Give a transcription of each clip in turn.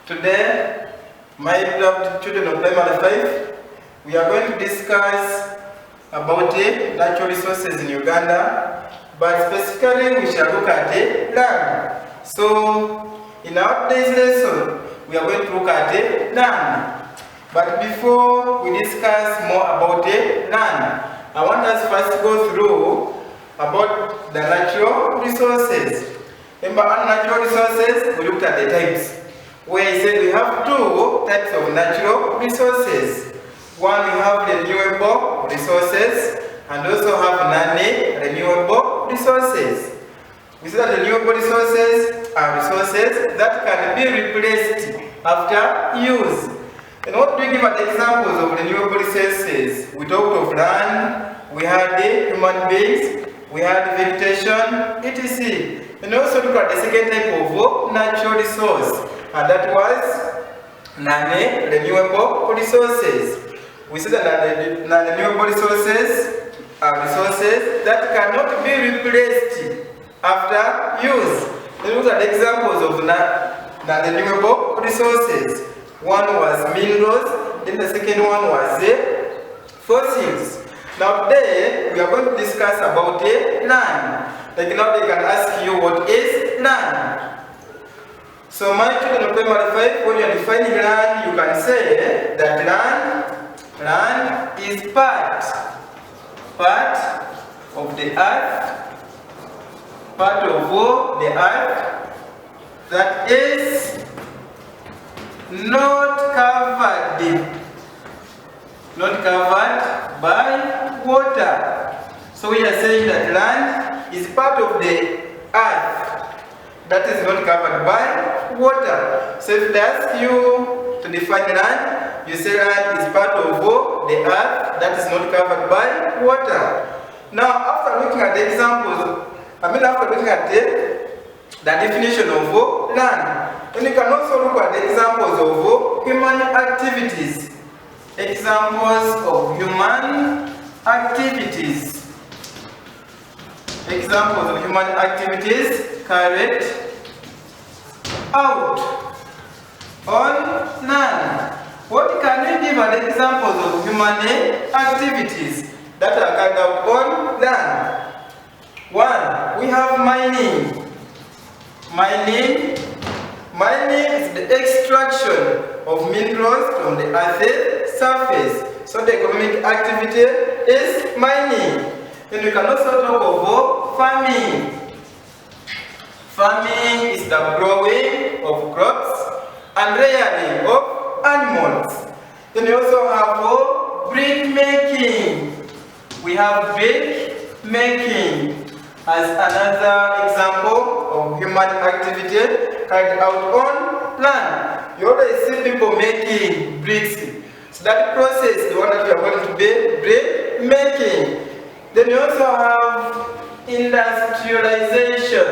Today, my beloved children of primary 5, we are going to discuss about natural resources in Uganda, but specifically we shall look at land. So, in our today's lesson, we are going to look at land. But before we discuss more about land, I want us first to go through about the natural resources. Remember, on natural resources, we looked at the types, where I said we have two types of natural resources. One, we have renewable resources, and also have non-renewable resources. We said that renewable resources are resources that can be replaced after use. And what do we give as examples of renewable resources? We talked of land, we had human beings, we had vegetation, etc. And also look at the second type of natural resource, and that was non-renewable resources. We said that non-renewable resources are resources that cannot be replaced after use. Then look at the examples of non-renewable resources. One was minerals, then the second one was fossils. Now today, we are going to discuss about land. Like now they can ask you, what is land? So my children of primary 5, when you are defining land, you can say that land is part of the earth, that is not covered by water. So we are saying that land is part of the earth that is not covered by water. So if they ask you to define land, you say land is part of the earth that is not covered by water. Now, after looking at the examples, after looking at the definition of land, then you can also look at the examples of human activities. Examples of human activities. Examples of human activities carried out on land. What can we give as examples of human activities that are carried out on land? One, we have mining. Mining is the extraction of minerals from the earth's surface. So the economic activity is mining. And we can also talk of farming. Farming is the growing of crops and rearing of animals. Then we also have brick making. We have brick making as another example of human activity carried out on land. You always see people making bricks. So that process is the one that we are going to be brick making. Then you also have industrialization.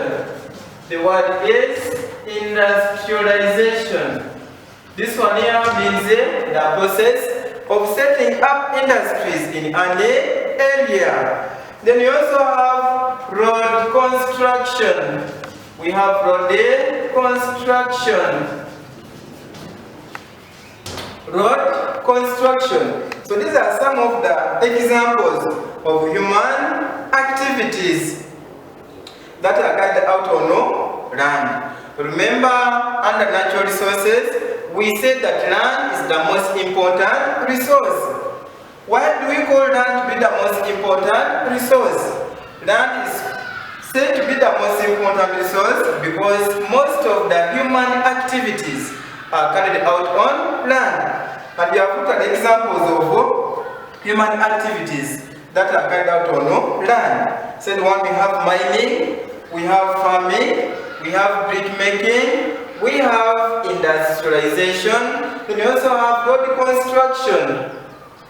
The word is industrialization. This one here means the process of setting up industries in an area. Then you also have road construction. We have road construction. Road construction. So these are some of the examples of human activities that are carried out on land. Remember, under natural resources, we said that land is the most important resource. Why do we call land to be the most important resource? Land is said to be the most important resource because most of the human activities are carried out on land. And we have looked at examples of human activities that are carried out on land. So the one, we have mining, we have farming, we have brick making, we have industrialization, then we also have road construction.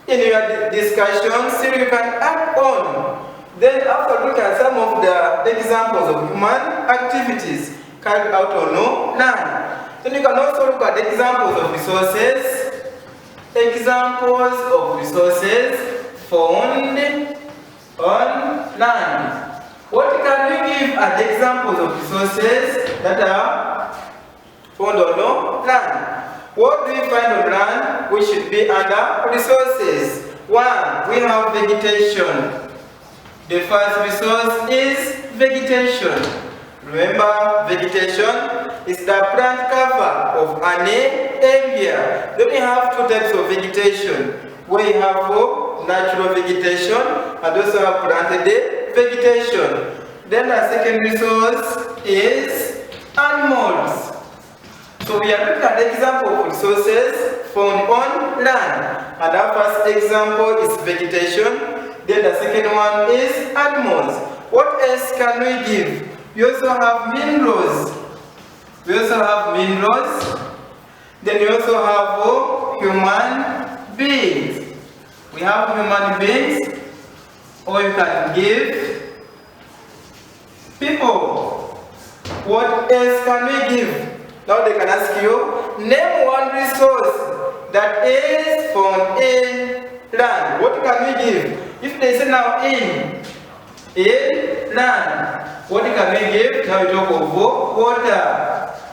In your discussion, still you can add on. Then after looking at some of the examples of human activities carried out on land, then you can also look at the examples of resources. Examples of resources found on land. What can we give as examples of resources that are found on land? What do we find on land which should be under resources? 1. We have vegetation. The first resource is vegetation. Remember, vegetation is the plant cover of an area. Then we have two types of vegetation. We have natural vegetation and also have planted vegetation. Then the second resource is animals. So we are looking at the example of resources found on land. And our first example is vegetation. Then the second one is animals. What else can we give? We also have minerals. Then we also have human beings. We have human beings, or you can give people. What else can we give? Now they can ask you, name one resource that is found in land. What can we give? If they say now in land, what can we give? Now we talk of water.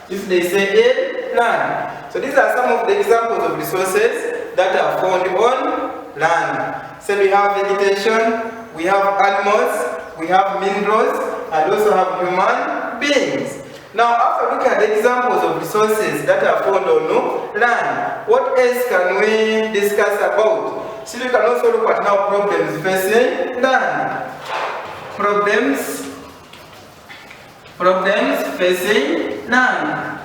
If they say in land. So these are some of the examples of resources that are found on land. So we have vegetation, we have animals, we have minerals, and also have human beings. Now, after looking at the examples of resources that are found on land, what else can we discuss about? So we can also look at now problems facing land. Problems facing land.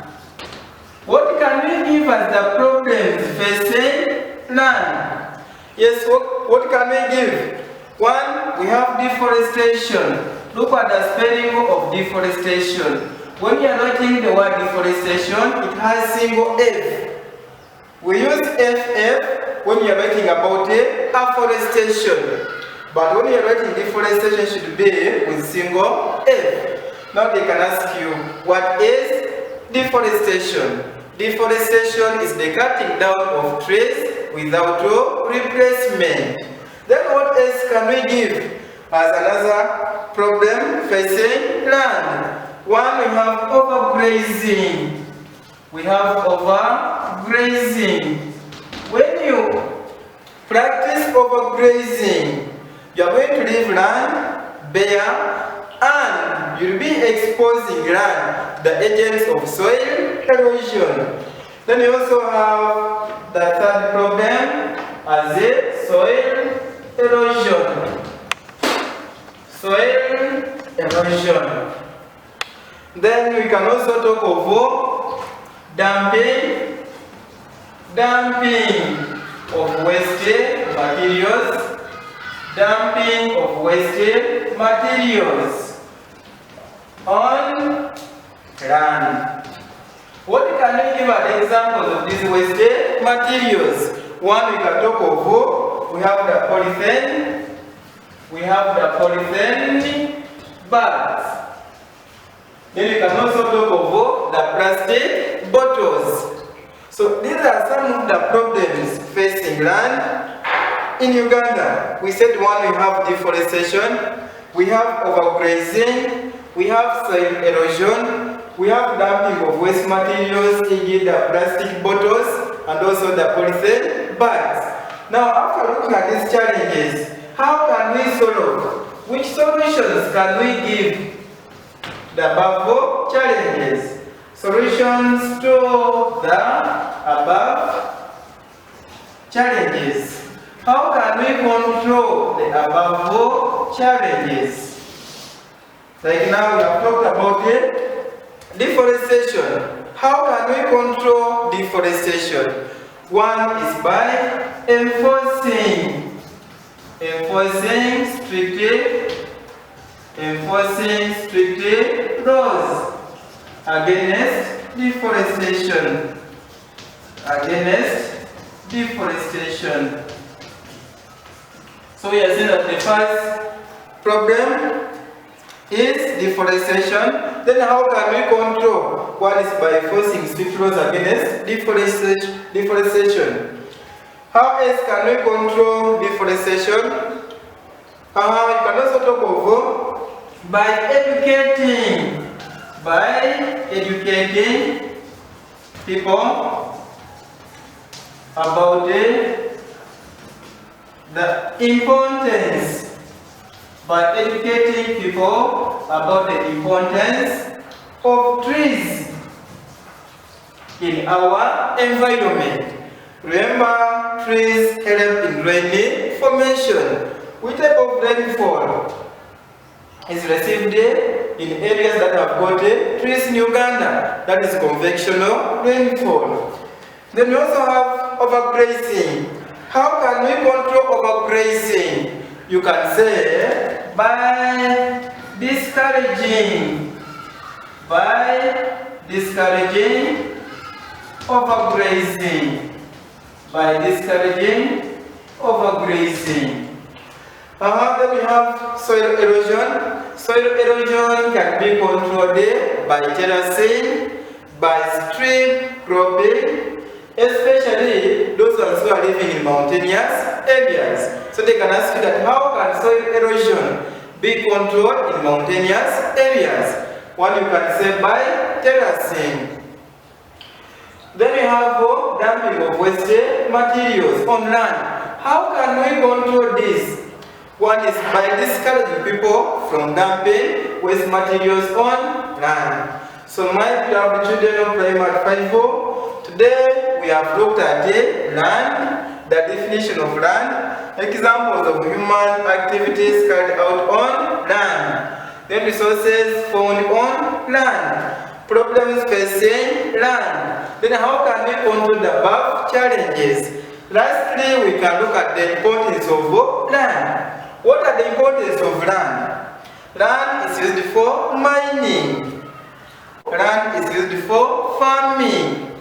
What can we give as the problems facing land? Yes, what can we give? 1, we have deforestation. Look at the spelling of deforestation. When you are writing the word deforestation, it has single F. We use FF when you are writing about afforestation. But when you are writing deforestation, should be with single F. Now they can ask you, what is deforestation? Deforestation is the cutting down of trees without replacement. Then what else can we give as another problem facing land? 1, we have overgrazing. When you practice overgrazing, you are going to leave land bare and you'll be exposing land to the agents of soil erosion. Then you also have the third problem as a soil erosion. Then we can also talk of dumping of waste materials on land. What can we give as examples of these waste materials? 1, we can talk of, we have the polythene bags. Then we can also talk of the plastic bottles. So these are some of the problems facing land. In Uganda, we said 1, we have deforestation, we have overgrazing, we have soil erosion, we have dumping of waste materials, e.g. the plastic bottles, and also the polythene bags. Now, after looking at these challenges, how can we solve? Which solutions can we give the above challenges? Solutions to the above challenges. How can we control the above challenges? Like now we have talked about deforestation. How can we control deforestation? 1 is by enforcing strict laws against deforestation. So we are saying that the first problem is deforestation. Then how can we control? 1 is by enforcing strict laws against deforestation. How else can we control deforestation? You can also talk of by educating people about the importance, by educating people about the importance of trees in our environment. Remember, trees help in rain formation. Which type of rainfall is received in areas that have got trees in Uganda? That is convectional rainfall. Then we also have overgrazing. How can we control overgrazing? You can say by discouraging overgrazing. By discouraging overgrazing. Then we have soil erosion. Soil erosion can be controlled by terracing, by stream cropping, especially those ones who are living in mountainous areas. So they can ask you that how can soil erosion be controlled in mountainous areas? One, you can say by terracing. Then we have dumping of waste materials on land. How can we control this? One is by discouraging people from dumping waste materials on land. So my beloved children of primary 5, today we have looked at land, the definition of land, examples of human activities carried out on land, then resources found on land, problems facing land, then how can we control the above challenges. Lastly, we can look at the importance of land. What are the importance of land? Land is used for mining. Land is used for farming.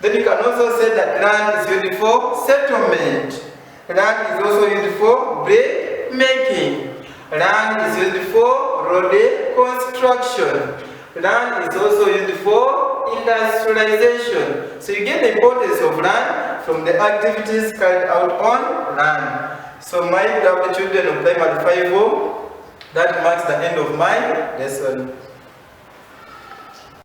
Then you can also say that land is used for settlement. Land is also used for brick making. Land is used for road construction. Land is also used for industrialization. So you get the importance of land from the activities carried out on land. So my beloved children of primary 5, that marks the end of my lesson.